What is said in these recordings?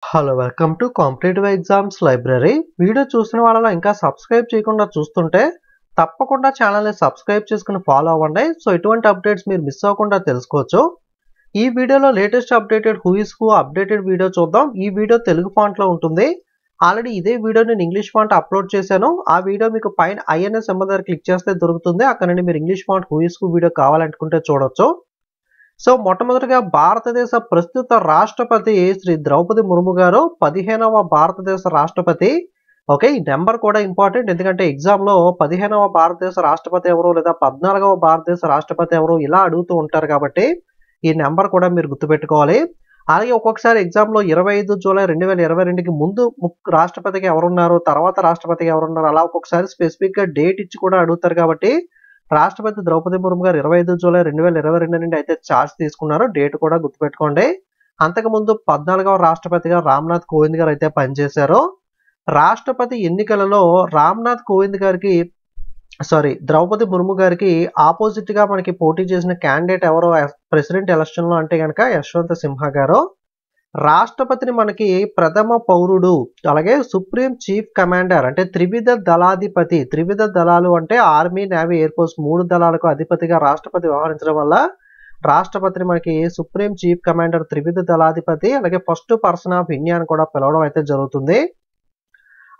Hello welcome to competitive exams library. Video చూసిన వాళ్ళలో ఇంకా సబ్స్క్రైబ్ చేయకుండా చూస్తుంటే తప్పకుండా ఛానల్ని సబ్స్క్రైబ్ చేసుకుని ఫాలో అవ్వండి. సో ఇటువంటి అప్డేట్స్ మీరు మిస్ అవ్వకుండా తెలుసుకోవచ్చు. ఈ వీడియోలో latest updated who is who updated video చూద్దాం. ఈ వీడియో తెలుగు ఫాంట్లో ఉంటుంది. ఆల్రెడీ ఇదే వీడియో నేను ఇంగ్లీష్ ఫాంట్ అప్లోడ్ చేశాను. ఆ వీడియో మీకు పైన ఐఎన్ఎస్ సింబల్ దగ్గర క్లిక్ చేస్తే దొరుకుతుంది. అక్కడ నుండి మీరు English font who is who video కావాలనుకుంటే చూడొచ్చు. సో మొట్టమొదటిగా భారతదేశ ప్రస్తుత రాష్ట్రపతి శ్రీ ద్రౌపది ముర్ము గారు 15వ భారతదేశ రాష్ట్రపతి. ఓకే, ఈ నెంబర్ కూడా ఇంపార్టెంట్, ఎందుకంటే ఎగ్జామ్లో 15వ భారతదేశ రాష్ట్రపతి ఎవరు లేదా 14వ భారతదేశ రాష్ట్రపతి ఎవరు ఇలా అడుగుతూ ఉంటారు, కాబట్టి ఈ నెంబర్ కూడా మీరు గుర్తుపెట్టుకోవాలి. అలాగే ఒక్కొక్కసారి ఎగ్జామ్లో 25 జూలై 2022కి ముందు రాష్ట్రపతికి ఎవరున్నారు, తర్వాత రాష్ట్రపతికి ఎవరున్నారు, అలా ఒక్కొక్కసారి స్పెసిఫిక్గా డేట్ ఇచ్చి కూడా అడుగుతారు. కాబట్టి రాష్ట్రపతి ద్రౌపది ముర్ము గారు 25 జూలై 2022 నుండి అయితే ఛార్జ్ తీసుకున్నారు. డేట్ కూడా గుర్తుపెట్టుకోండి. అంతకుముందు 14వ రాష్ట్రపతిగా రామ్నాథ్ కోవింద్ గారు అయితే పనిచేశారు. రాష్ట్రపతి ఎన్నికలలో రామ్నాథ్ కోవింద్ గారికి ద్రౌపది ముర్ము గారికి ఆపోజిట్ గా మనకి పోటీ చేసిన క్యాండిడేట్ ఎవరో ప్రెసిడెంట్ ఎలక్షన్ లో అంటే కనుక యశ్వంత్ సిన్హా గారు. రాష్ట్రపతిని మనకి ప్రథమ పౌరుడు, అలాగే సుప్రీం చీఫ్ కమాండర్ అంటే త్రివిధ దళాధిపతి. త్రివిధ దళాలు అంటే ఆర్మీ, నేవీ, ఎయిర్ ఫోర్స్ 3 దళాలకు అధిపతిగా రాష్ట్రపతి వ్యవహరించడం వల్ల రాష్ట్రపతిని మనకి సుప్రీం చీఫ్ కమాండర్, త్రివిధ దళాధిపతి, అలాగే ఫస్ట్ పర్సన్ ఆఫ్ ఇండియా అని కూడా పిలవడం అయితే జరుగుతుంది.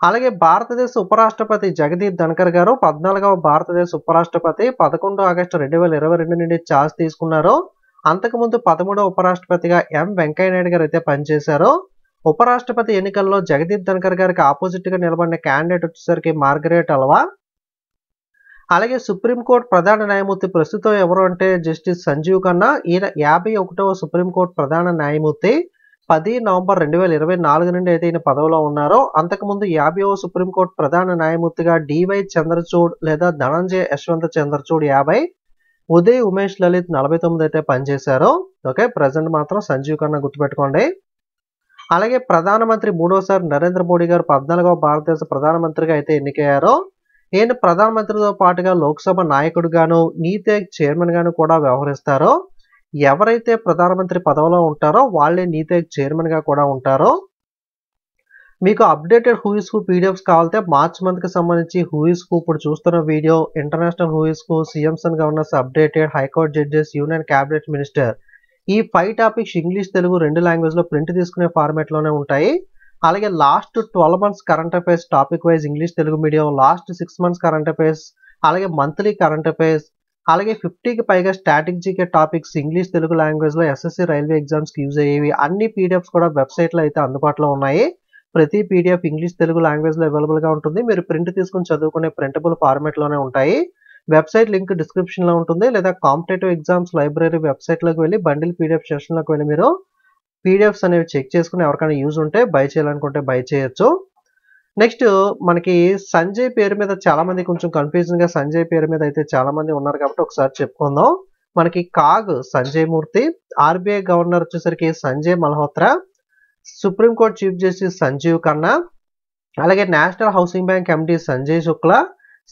అలాగే భారతదేశ ఉపరాష్ట్రపతి జగదీప్ ధన్కర్ గారు 14వ భారతదేశ ఉపరాష్ట్రపతి 11 ఆగస్టు 2022 నుండి ఛార్జ్ తీసుకున్నారు. అంతకుముందు 13వ ఉపరాష్ట్రపతిగా ఎం వెంకయ్య నాయుడు గారు అయితే పనిచేశారు. ఉపరాష్ట్రపతి ఎన్నికల్లో జగదీప్ ధన్కర్ గారికి ఆపోజిట్ గా నిలబడిన క్యాండిడేట్ వచ్చేసరికి మార్గరెట్ అల్వా. అలాగే సుప్రీంకోర్టు ప్రధాన న్యాయమూర్తి ప్రస్తుతం ఎవరు అంటే జస్టిస్ సంజీవ్ ఖన్నా. ఈయన 51వ సుప్రీంకోర్టు ప్రధాన న్యాయమూర్తి. 10 నవంబర్ 2024 నుండి అయితే ఈయన పదవిలో ఉన్నారు. అంతకుముందు 50వ సుప్రీంకోర్టు ప్రధాన న్యాయమూర్తిగా డివై చంద్రచూడ్ లేదా ధనంజయ యశ్వంత్ చంద్రచూడ్ 50, ఉదయ్ ఉమేష్ లలిత్ 49 అయితే పనిచేశారు. ఓకే, ప్రజెంట్ మాత్రం సంజీవ్ ఖన్నా గుర్తుపెట్టుకోండి. అలాగే ప్రధానమంత్రి మూడోసారి నరేంద్ర మోడీ గారు 14వ భారతదేశ ప్రధానమంత్రిగా అయితే ఎన్నికయ్యారు. ఈయన ప్రధానమంత్రితో పాటుగా లోక్సభ నాయకుడిగాను, నీతి ఆయోగ్ చైర్మన్ గాను కూడా వ్యవహరిస్తారు. ఎవరైతే ప్రధానమంత్రి పదవిలో ఉంటారో వాళ్ళే నీతి ఆయోగ్ చైర్మన్ గా కూడా ఉంటారో. మీకు updated who is who PDFs కావాలంటే మార్చ్ మంత్ కి సంబంధించి హూ ఇస్ హూ ఇప్పుడు చూస్తున్న video, international who is who, CMs and governors updated, high court judges, union cabinet minister, ఈ 5 టాపిక్స్ ఇంగ్లీష్ తెలుగు 2 లాంగ్వేజ్ లో ప్రింట్ తీసుకునే ఫార్మాట్ లోనే ఉంటాయి. అలాగే last 12 months current affairs topic wise English Telugu medium, last 6 months current affairs, అలాగే monthly current affairs, అలాగే 50కి పైగా static GK topics English Telugu language లో ఎస్ఎస్సి రైల్వే ఎగ్జామ్స్ కి యూజ్ అయ్యేవి అన్ని పీడిఎఫ్స్ కూడా వెబ్సైట్ లో అయితే అందుబాటులో ఉన్నాయి. ప్రతి పీడిఎఫ్ ఇంగ్లీష్ తెలుగు లాంగ్వేజ్ లో అవైలబుల్ గా ఉంటుంది. మీరు ప్రింట్ తీసుకుని చదువుకునే ప్రింటబుల్ ఫార్మాట్ లోనే ఉంటాయి. వెబ్సైట్ లింక్ డిస్క్రిప్షన్ లో ఉంటుంది, లేదా కాంపిటేటివ్ ఎగ్జామ్స్ లైబ్రరీ వెబ్సైట్ లోకి వెళ్ళి బండిల్ పీడిఎఫ్ సెషన్ లోకి వెళ్ళి మీరు పీడిఎఫ్స్ అనేవి చెక్ చేసుకుని ఎవరికైనా యూజ్ ఉంటే బై చేయాలనుకుంటే బై చేయొచ్చు. నెక్స్ట్ మనకి సంజయ్ పేరు మీద చాలా మంది కొంచెం కన్ఫ్యూజన్ గా సంజయ్ పేరు మీద అయితే చాలా మంది ఉన్నారు, కాబట్టి ఒకసారి చెప్పుకుందాం. మనకి CAG Sanjay Murthy, RBI governor వచ్చేసరికి Sanjay Malhotra, supreme court chief justice Sanjeev Khanna, అలాగే national housing bank MD Sanjay Shukla,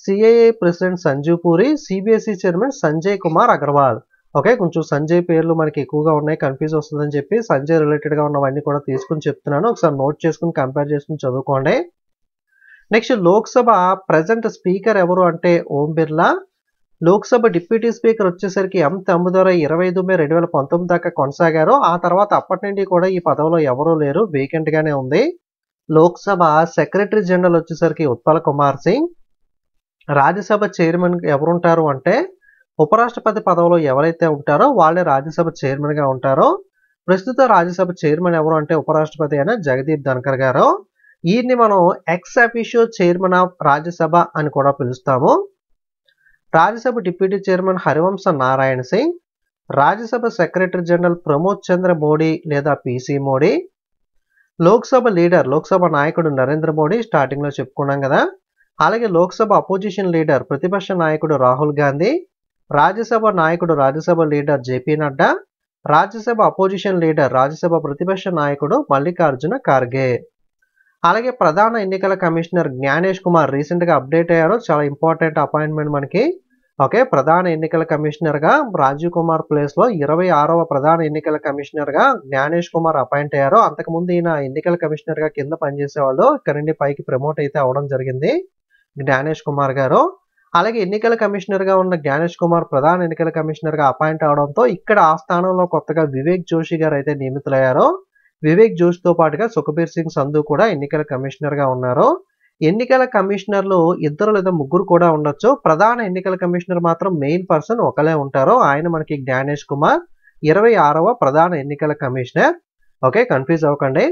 CIA president Sanjeev Puri, CBSE chairman Sanjay Kumar Agarwal. Okay, కొంచెం సంజయ్ పేర్లు మనకి ఎక్కువగా ఉన్నాయి, కన్ఫ్యూజ్ వస్తుందని చెప్పి సంజయ్ రిలేటెడ్ గా ఉన్నవన్నీ కూడా తీసుకుని చెప్తున్నాను. ఒకసారి నోట్ చేసుకుని కంపేర్ చేసుకుని చదువుకోండి. నెక్స్ట్ లోక్సభ ప్రెసెంట్ స్పీకర్ ఎవరు అంటే ఓం బిర్లా. లోక్సభ డిప్యూటీ స్పీకర్ వచ్చేసరికి ఎం తమ్ముదొరై 25 మే 2019 దాకా కొనసాగారు. ఆ తర్వాత అప్పటి నుండి కూడా ఈ పదవిలో ఎవరూ లేరు, వేకెంట్ గానే ఉంది. లోక్సభ సెక్రటరీ జనరల్ వచ్చేసరికి ఉత్పల్ కుమార్ సింగ్. రాజ్యసభ చైర్మన్ ఎవరుంటారు అంటే ఉపరాష్ట్రపతి పదవిలో ఎవరైతే ఉంటారో వాళ్ళే రాజ్యసభ చైర్మన్ గా ఉంటారో. ప్రస్తుత రాజ్యసభ చైర్మన్ ఎవరు అంటే ఉపరాష్ట్రపతి అయిన జగదీప్ ధన్కర్ గారు. ఈయన్ని మనం ex officio chairman of Rajya Sabha అని కూడా పిలుస్తాము. Rajya Sabha deputy chairman Harivansh Narayan Singh, Rajya Sabha secretary general Pramod Chandra Mody లేదా పిసి మోడీ, లోక్సభ లీడర్ లోక్సభ నాయకుడు నరేంద్ర మోడీ స్టార్టింగ్ లో చెప్పుకున్నాం కదా. అలాగే లోక్సభ అపోజిషన్ లీడర్ ప్రతిపక్ష నాయకుడు రాహుల్ గాంధీ, రాజ్యసభ నాయకుడు Rajya Sabha leader JP Nadda, Rajya Sabha opposition leader Rajya Sabha ప్రతిపక్ష నాయకుడు మల్లికార్జున ఖార్గే. అలాగే ప్రధాన ఎన్నికల కమిషనర్ జ్ఞానేష్ కుమార్ రీసెంట్ గా అప్డేట్ అయ్యారు, చాలా ఇంపార్టెంట్ అపాయింట్మెంట్ మనకి. ఓకే, ప్రధాన ఎన్నికల కమిషనర్గా రాజీవ్ కుమార్ ప్లేస్లో 26వ ప్రధాన ఎన్నికల కమిషనర్గా జ్ఞానేష్ కుమార్ అపాయింట్ అయ్యారు. అంతకుముందు ఈయన ఎన్నికల కమిషనర్గా కింద పనిచేసేవాళ్ళు, ఇక్కడ నుండి పైకి ప్రమోట్ అయితే అవడం జరిగింది జ్ఞానేష్ కుమార్ గారు. అలాగే ఎన్నికల కమిషనర్గా ఉన్న జ్ఞానేష్ కుమార్ ప్రధాన ఎన్నికల కమిషనర్గా అపాయింట్ అవడంతో ఇక్కడ ఆ స్థానంలో కొత్తగా వివేక్ జోషి గారు అయితే నియమితులయ్యారు. వివేక్ జోషితో పాటుగా సుఖబీర్ సింగ్ సంధు కూడా ఎన్నికల కమిషనర్గా ఉన్నారు. ఎన్నికల కమిషనర్లు 2 లేదా 3 కూడా ఉండొచ్చు. ప్రధాన ఎన్నికల కమిషనర్ మాత్రం మెయిన్ పర్సన్ ఒకలే ఉంటారు. ఆయన మనకి జ్ఞానేష్ కుమార్ 26వ ప్రధాన ఎన్నికల కమిషనర్. ఓకే, కన్ఫ్యూజ్ అవ్వకండి.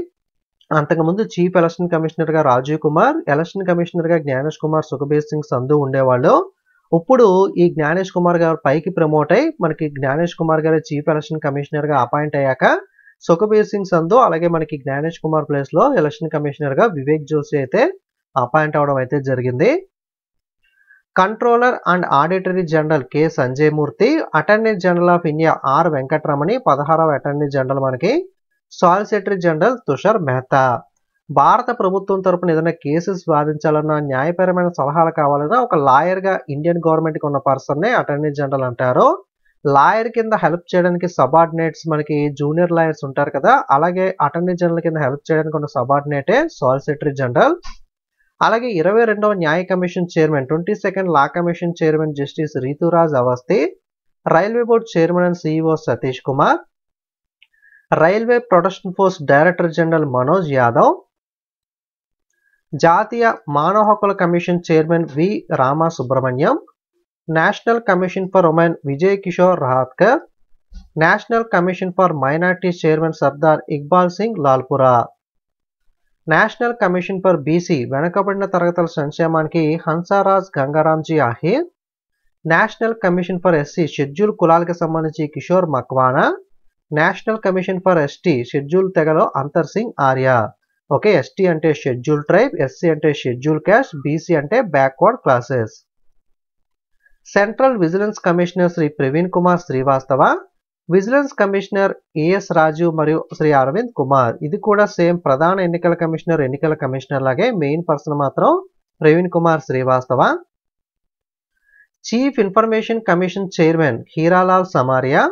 అంతకుముందు చీఫ్ ఎలక్షన్ కమిషనర్గా రాజీవ్ కుమార్, ఎలక్షన్ కమిషనర్గా జ్ఞానేష్ కుమార్, సుఖబీర్ సింగ్ సంధు ఉండేవాళ్ళు. ఇప్పుడు ఈ జ్ఞానేష్ కుమార్ గారు పైకి ప్రమోట్ అయ్యి మనకి జ్ఞానేష్ కుమార్ గారు చీఫ్ ఎలక్షన్ కమిషనర్గా అపాయింట్ అయ్యాక సుఖబీర్ సింగ్ సంధు అలాగే మనకి జ్ఞానేష్ కుమార్ ప్లేస్లో ఎలక్షన్ కమిషనర్గా వివేక్ జోషి అయితే అపాయింట్ అవడం అయితే జరిగింది. Controller and auditor general K Sanjay Murthy, attorney general of India R Venkataramani 16వ అటార్నీ జనరల్ మనకి, సాలిసిటరీ జనరల్ తుషార్ మెహతా. భారత ప్రభుత్వం తరపున ఏదైనా కేసెస్ వాదించాలన్నా, న్యాయపరమైన సలహాలు కావాలన్నా ఒక లాయర్గా ఇండియన్ గవర్నమెంట్కి ఉన్న పర్సన్నే అటార్నీ జనరల్ అంటారు. లాయర్ కింద హెల్ప్ చేయడానికి సబార్డినేట్స్ మనకి జూనియర్ లాయర్స్ ఉంటారు కదా, అలాగే అటార్నీ జనరల్ కింద హెల్ప్ చేయడానికి ఉన్న సబార్డినేటే సాలిసిటరీ జనరల్. అలాగే 22వ న్యాయ commission chairman, 22nd law commission chairman justice Rituraj Awasthi, railway board chairman and CEO Satish Kumar, railway protection force director general Manoj Yadav, జాతీయ మానవ హక్కుల commission chairman V Rama Subramaniam, national commission for women Vijaya Kishore Rahatkar, national commission for minorities chairman Sardar Iqbal Singh Lalpura, national commission for BC వెనుకబడిన తరగతుల సంక్షేమానికి Hansraj Gangaramji Ahir, national commission for SC schedule కులాలకు సంబంధించి Kishor Makwana, national commission for ST schedule తెగలో Antar Singh Arya. Okay, ST అంటే షెడ్యూల్ ట్రైబ్, ఎస్సీ అంటే schedule caste, BC అంటే backward classes. Central vigilance commissioner Shri Praveen Kumar Srivastava, vigilance commissioner AS Rajeev మరియు శ్రీ అరవింద్ కుమార్. ఇది కూడా సేమ్ ప్రధాన ఎన్నికల కమిషనర్ లాగే మెయిన్ పర్సన్ మాత్రం Praveen Kumar Srivastava. Chief information commission chairman Heeralal Samariya,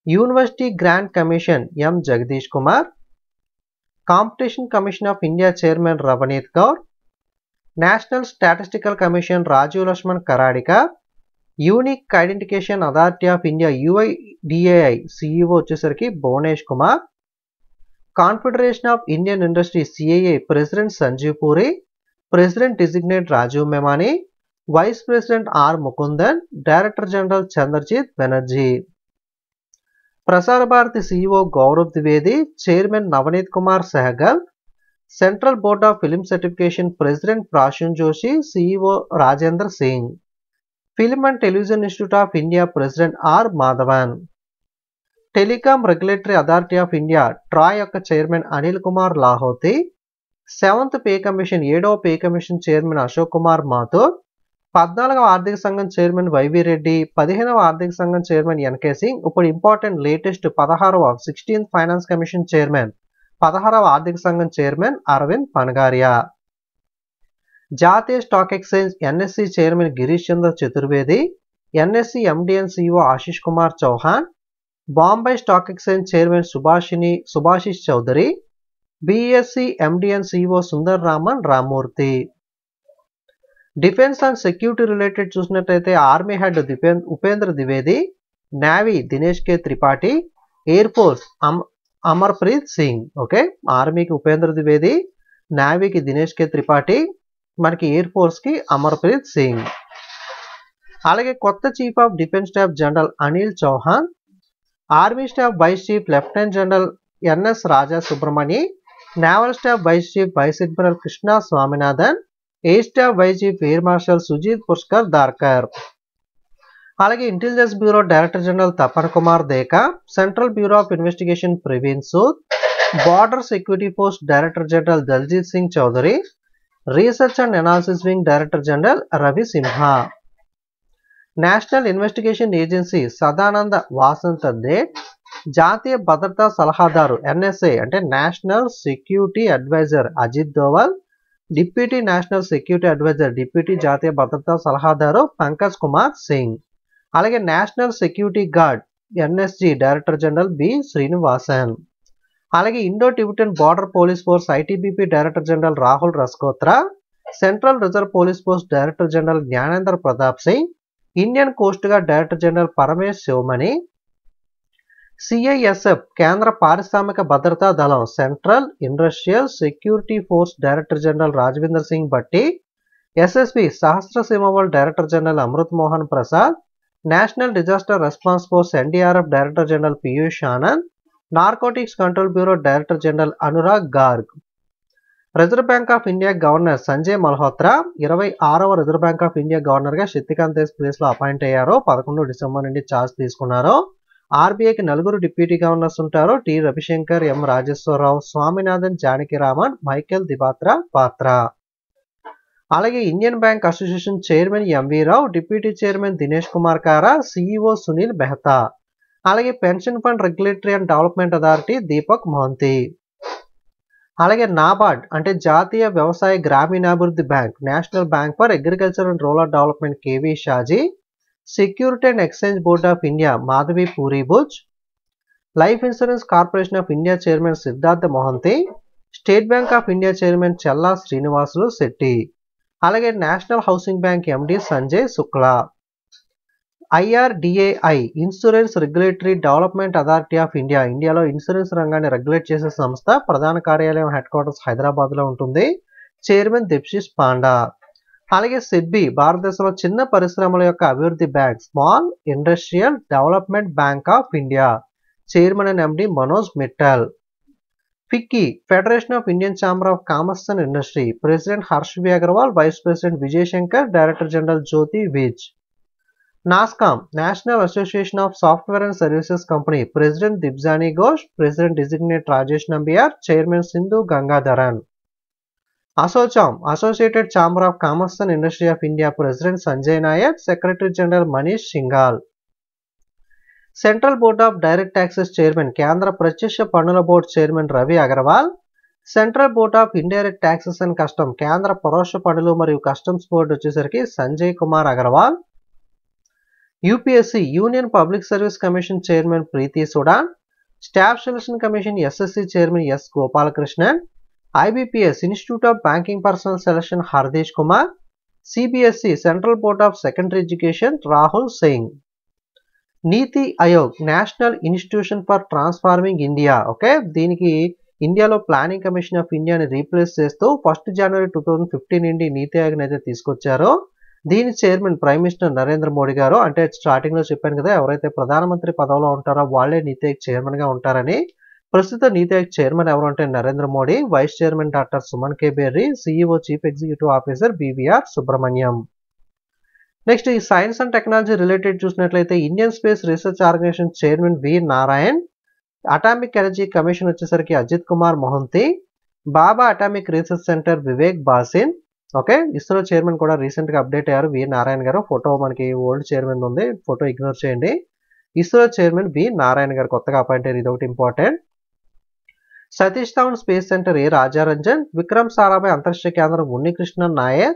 university grant commission M Jagadish Kumar, competition commission of India chairman Ravneet Kaur, national statistical commission Rajeev Laxman Karandikar, unique identification authority of India UIDAI CEO వచ్చేసరికి Bhuvnesh Kumar, confederation of Indian industry CII president Sanjeev Puri, president designate Rajiv Memani, vice president R Mukundan, director general Chandrajit Banerjee. Prasar Bharati CEO Gaurav Dwivedi, chairman Navneet Kumar Sehgal, central board of film certification president Prasoon Joshi, CEO Rajendra Singh, film and television institute of India president R Madhavan, telecom regulatory authority of India TRAI యొక్క chairman Anil Kumar Lahoti, 7th pay commission 7వ pay commission chairman Ashok Kumar Mathur, 14వ ఆర్థిక సంఘం chairman YV Reddy, 15వ ఆర్థిక సంఘం chairman NK Singh. ఇప్పుడు important latest 16th finance commission chairman, 16వ ఆర్థిక సంఘం చైర్మన్ అరవింద్ పనగారియా. జాతీయ stock exchange NSE chairman Girish Chandra Chaturvedi, NSE MD అండ్ CEO Ashish Kumar Chauhan, Bombay stock exchange chairman Subhasish Chowdhury, BSE MD అండ్ CEO Sundar Raman Ramamurthy. Defence and security related చూసినట్లయితే army head Upendra Dwivedi, navy Dinesh K Tripathi, air force Amarpreet Singh. Okay, ఆర్మీకి Upendra Dwivedi, నేవీకి Dinesh K Tripathi, మనకి air ఫోర్స్కి Amarpreet Singh. అలాగే కొత్త chief of defence staff general Anil Chauhan, army staff vice chief lieutenant general NS Raja Subramani, naval staff vice chief vice admiral Krishna Swaminathan, air staff vice chief air marshal Sujeet Pushkar Dharkar. అలాగే intelligence bureau director general Tapan Kumar Deka, central bureau of investigation Praveen Sood, border security force director general Daljit Singh Chawdhary, research and analysis wing director general Ravi Sinha. National investigation agency Sadananda Vasant Date, జాతీయ భద్రతా సలహాదారు NSA అంటే national security advisor Ajit Doval, deputy national security advisor deputy జాతీయ భద్రతా సలహాదారు పంకజ్ కుమార్ సింగ్. అలాగే national security guard NSG director general B Srinivasan. అలాగే Indo Tibetan border police force ITBP director general Rahul Rasgotra, central reserve police force director general Gyanendra Pratap Singh, Indian coast guard director general Paramesh Sivamani, CISF కేంద్ర పారిశ్రామిక భద్రతా దళం central industrial security force director general Rajwinder Singh Bhatti, SSB Sashastra Seema Bal director general Amrit Mohan Prasad, national disaster response force NDRF director general Piyush Anand, narcotics control bureau director general Anurag Garg. Reserve bank of India governor Sanjay Malhotra 26వ reserve bank of India గవర్నర్గా శక్తికాంత్ దాస్ ప్లేస్లో appoint అయ్యారు. 11 December నుండి charge తీసుకున్నారు. ఆర్బీఐకి 4 deputy governors ఉంటారు. T Ravishankar, M Rajeshwar Rao, Swaminathan, Janakiraman, Michael Debabrata Patra. అలాగే Indian bank association chairman MV Rao, deputy chairman Dinesh Kumar Khara, CEO Sunil Mehta. అలాగే pension fund regulatory and development authority Deepak Mohanty. అలాగే నాబార్డ్ అంటే జాతీయ వ్యవసాయ గ్రామీణాభివృద్ధి bank, national bank for agriculture and rural development KV Shaji, security and exchange board of India Madhabi Puri Buch, life insurance corporation of India chairman Siddhartha Mohanty, state bank of India chairman Challa Sreenivasulu Setty. అలాగే national housing bank MD Sanjay Shukla. IRDAI insurance regulatory development authority of India, ఇండియాలో insurance రంగాన్ని regulate చేసే సంస్థ. ప్రధాన కార్యాలయం head quarters హైదరాబాద్లో ఉంటుంది. Chairman Debasish Panda. అలాగే సెబ్బీ భారతదేశంలో చిన్న పరిశ్రమల యొక్క అభివృద్ధి bank, small industrial development bank of India. Chairman and MD Manoj Mittal. FICCI federation of Indian chamber of commerce and industry, president Harsh we Agarwal, vice president Vijay Shankar, director general Jyoti Vij. NASSCOM national association of software and services company, president Debjani Ghosh, president designate Rajesh Nambiar, chairman Sindhu Gangadharan. ASSOCHAM associated chamber of commerce and industry of India, president Sanjay Nayar, secretary general Manish Singhal. Central board of direct taxes chairman, కేంద్ర ప్రత్యక్ష పన్నుల board chairman Ravi Agarwal. Central board of indirect taxes and custom, కేంద్ర పరోక్ష పన్నులు మరియు customs board వచ్చేసరికి Sanjay Kumar Agarwal. UPSC union public service commission chairman Preeti Sudan, staff selection commission SSC chairman S Gopalakrishnan, IBPS institute of banking personnel selection Hardeesh Kumar, CBSE central board of secondary education Rahul Singh. NITI Aayog national institution for transforming India, okay, దీనికి ఇండియాలో planning commission of ఇండియాని replace చేస్తూ 1 జనవరి 2015 నుండి నీతి ఆయోగ్ అయితే తీసుకొచ్చారో. దీని chairman prime minister Narendra Modi గారు. అంటే స్టార్టింగ్ లో చెప్పాను కదా, ఎవరైతే ప్రధానమంత్రి పదవిలో ఉంటారో వాళ్ళే నీతి ఆయోగ్ చైర్మన్ గా ఉంటారని. ప్రస్తుత నీతి ఆయోగ్ చైర్మన్ ఎవరు అంటే Narendra Modi, vice chairman doctor Suman K Bery, CEO chief executive officer BVR Subrahmanyam. Next ఈ సైన్స్ అండ్ టెక్నాలజీ రిలేటెడ్ చూసినట్లయితే Indian space research organisation chairman V Narayan, atomic energy commission వచ్చేసరికి Ajit Kumar Mohanty, Bhabha atomic research centre Vivek Bhasin. Okay, ISRO chairman కూడా recent గా update అయ్యారు V Narayana గారు. Photo మనకి old chairman ఉంది, photo ignore చేయండి. ఇస్రో చైర్మన్ వి నారాయణ గారు కొత్తగా అపాయింట్ అయ్యారు, ఇది ఒకటి important. Satish Dhawan space centre A Rajarajan, Vikram Sarabhai అంతరిక్ష కేంద్రం Unnikrishnan Nair,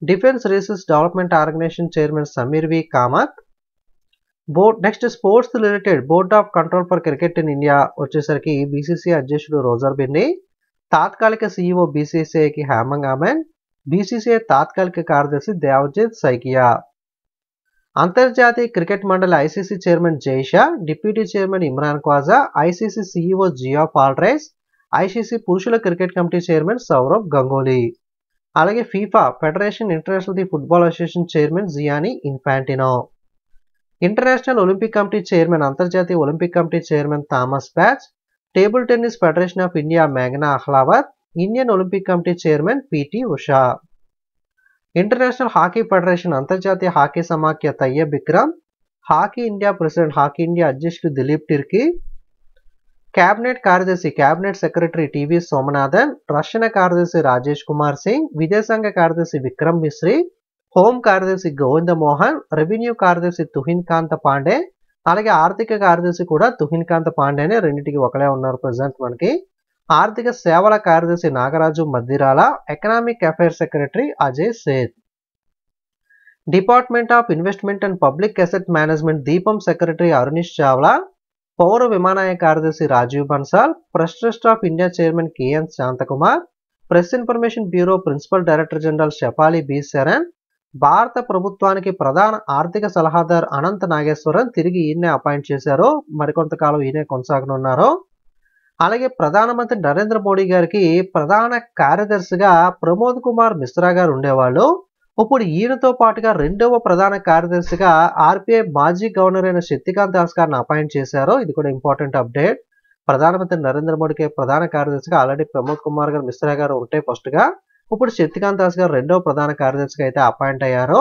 defence research development organisation chairman Sameer V Kamat. Next sports related board of control for cricket in India వచ్చేసరికి బీసీసీ అధ్యక్షుడు రోజర్ బిన్ని, తాత్కాలిక సిఇఓ బీసీసీఐకి హేమంగ్ ఆమెన్, బీసీసీఐ తాత్కాలిక కార్యదర్శి దేవజిత్ సైకియా. అంతర్జాతీయ క్రికెట్ మండలి ICC chairman Jay Shah, deputy chairman Imran Khawaja, ICC CEO జియా పాల్రైస్, ఐసీసీ పురుషుల cricket committee chairman Sourav Ganguly. అలాగే FIFA federation international the football association chairman Gianni Infantino. International Olympic committee chairman, అంతర్జాతీయ Olympic committee chairman Thomas Bach, table tennis federation of India మేఘనా Ahlawat, Indian Olympic committee chairman PT Usha. International hockey federation, అంతర్జాతీయ hockey సమాఖ్య Tayyab Vikram, hockey India president, hockey India అధ్యక్షుడు Dilip Tirkey, cabinet కార్యదర్శి cabinet secretary TV Somanathan, రక్షణ కార్యదర్శి రాజేష్ కుమార్ సింగ్, విదేశాంగ కార్యదర్శి విక్రమ్ మిశ్రీ, హోం కార్యదర్శి గోవింద మోహన్, రెవెన్యూ కార్యదర్శి తుహిన్ కాంత్ పాండే, అలాగే ఆర్థిక కార్యదర్శి కూడా తుహిన్ కాంత్ పాండే అనే రెండింటికి ఒకలే ఉన్నారు ప్రజెంట్ మనకి. ఆర్థిక సేవల కార్యదర్శి Nagaraju Maddirala, economic affairs secretary Ajay Seth. Department of investment and public asset management DIPAM secretary Arunish Chawla, పౌర విమానయాన కార్యదర్శి Rajiv Bansal, press trust of India chairman K N Shanthakumar, press information bureau principal director general Shefali B Saran, భారత ప్రభుత్వానికి ప్రధాన ఆర్థిక సలహాదారు అనంత నాగేశ్వరన్ తిరిగి ఈయన్నే అపాయింట్ చేశారు. మరికొంతకాలం ఈయనే కొనసాగనున్నారు. అలాగే ప్రధానమంత్రి నరేంద్ర మోడీ గారికి ప్రధాన కార్యదర్శిగా ప్రమోద్ కుమార్ మిశ్రా గారు ఉండేవాళ్ళు. ఇప్పుడు ఈయనతో పాటుగా రెండవ ప్రధాన కార్యదర్శిగా ఆర్బీఐ మాజీ గవర్నర్ అయిన శక్తికాంత్ దాస్ గారిని అపాయింట్ చేశారు. ఇది కూడా ఇంపార్టెంట్ అప్డేట్. ప్రధానమంత్రి నరేంద్ర మోడీకి ప్రధాన కార్యదర్శిగా ఆల్రెడీ ప్రమోద్ కుమార్ గారు మిశ్రా గారు ఉంటే ఫస్ట్గా, ఇప్పుడు శక్తికాంత్ దాస్ గారు రెండవ ప్రధాన కార్యదర్శిగా అయితే అపాయింట్ అయ్యారు.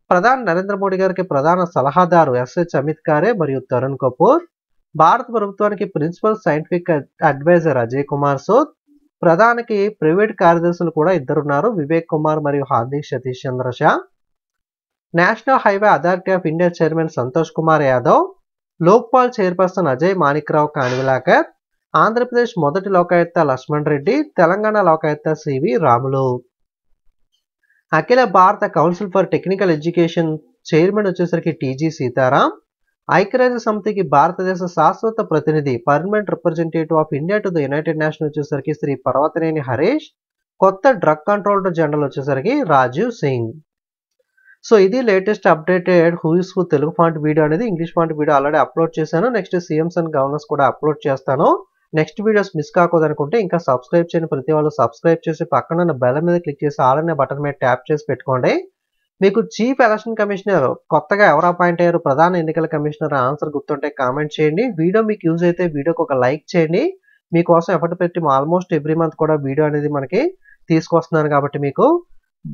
ప్రధాని నరేంద్ర మోడీ గారికి ప్రధాన సలహాదారు ఎస్హెచ్ అమిత్ ఖారే మరియు తరుణ్ కపూర్. భారత ప్రభుత్వానికి principal scientific adviser Ajay Kumar Sood. ప్రధానికి ప్రైవేట్ కార్యదర్శులు కూడా ఇద్దరున్నారు, వివేక్ కుమార్ మరియు Hardik Satish Chandra Shah. National highway authority of India chairman Santosh Kumar Yadav, Lokpal chairperson Ajay Manikrao Khanwilkar, Andhra Pradesh మొదటి లోకాయుక్త లక్ష్మణ్ రెడ్డి, తెలంగాణ లోకాయుక్త సివి రాములు. అఖిల భారత council for technical education chairman వచ్చేసరికి టీజీ సీతారాం. ఐక్యరాజ్య సమితికి భారతదేశ శాశ్వత ప్రతినిధి permanent representative of India to the united nation వచ్చేసరికి శ్రీ పర్వతనేని హరీష్. కొత్త డ్రగ్ కంట్రోల్ జనరల్ వచ్చేసరికి రాజీవ్ సింగ్. సో ఇది latest updated who is who Telugu font video అనేది. English font video already upload చేశాను. నెక్స్ట్ సీఎంస్ అండ్ గవర్నర్స్ కూడా అప్లోడ్ చేస్తాను. నెక్స్ట్ వీడియోస్ మిస్ కాకూడదనుకుంటే ఇంకా సబ్స్క్రైబ్ చేయని ప్రతి వాళ్ళు సబ్స్క్రైబ్ చేసి పక్కన బెల్ మీద క్లిక్ చేసి ఆల్ అనే బటన్ మీద ట్యాప్ చేసి పెట్టుకోండి. మీకు చీఫ్ ఎలక్షన్ కమిషనర్ కొత్తగా ఎవరు అపాయింట్ అయ్యారు, ప్రధాన ఎన్నికల కమిషనర్ ఆన్సర్ గుర్తుంటే కామెంట్ చేయండి. వీడియో మీకు యూజ్ అయితే వీడియోకి ఒక లైక్ చేయండి. మీకోసం ఎఫర్ట్ పెట్టి ఆల్మోస్ట్ ఎవ్రీ మంత్ కూడా వీడియో అనేది మనకి తీసుకొస్తున్నాను కాబట్టి మీకు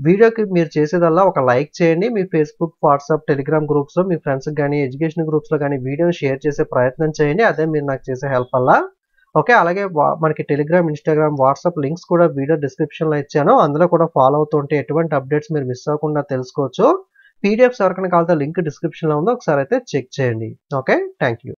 వీడియోకి మీరు చేసేదల్లా ఒక లైక్ చేయండి. మీ ఫేస్బుక్, వాట్సాప్, టెలిగ్రామ్ గ్రూప్స్లో మీ ఫ్రెండ్స్కి కానీ ఎడ్యుకేషన్ గ్రూప్స్లో కానీ వీడియోని షేర్ చేసే ప్రయత్నం చేయండి. అదే మీరు నాకు చేసే హెల్ప్ వల్ల. ఓకే, అలాగే మనకి టెలిగ్రామ్, ఇన్స్టాగ్రామ్, వాట్సాప్ లింక్స్ కూడా వీడియో డిస్క్రిప్షన్లో ఇచ్చాను. అందులో కూడా ఫాలో అవుతుంటే ఎటువంటి అప్డేట్స్ మీరు మిస్ అవ్వకుండా తెలుసుకోవచ్చు. పీడిఎఫ్స్ ఎవరికైనా కావాలంటే లింక్ డిస్క్రిప్షన్లో ఉందో ఒకసారి అయితే చెక్ చేయండి. Okay, thank you.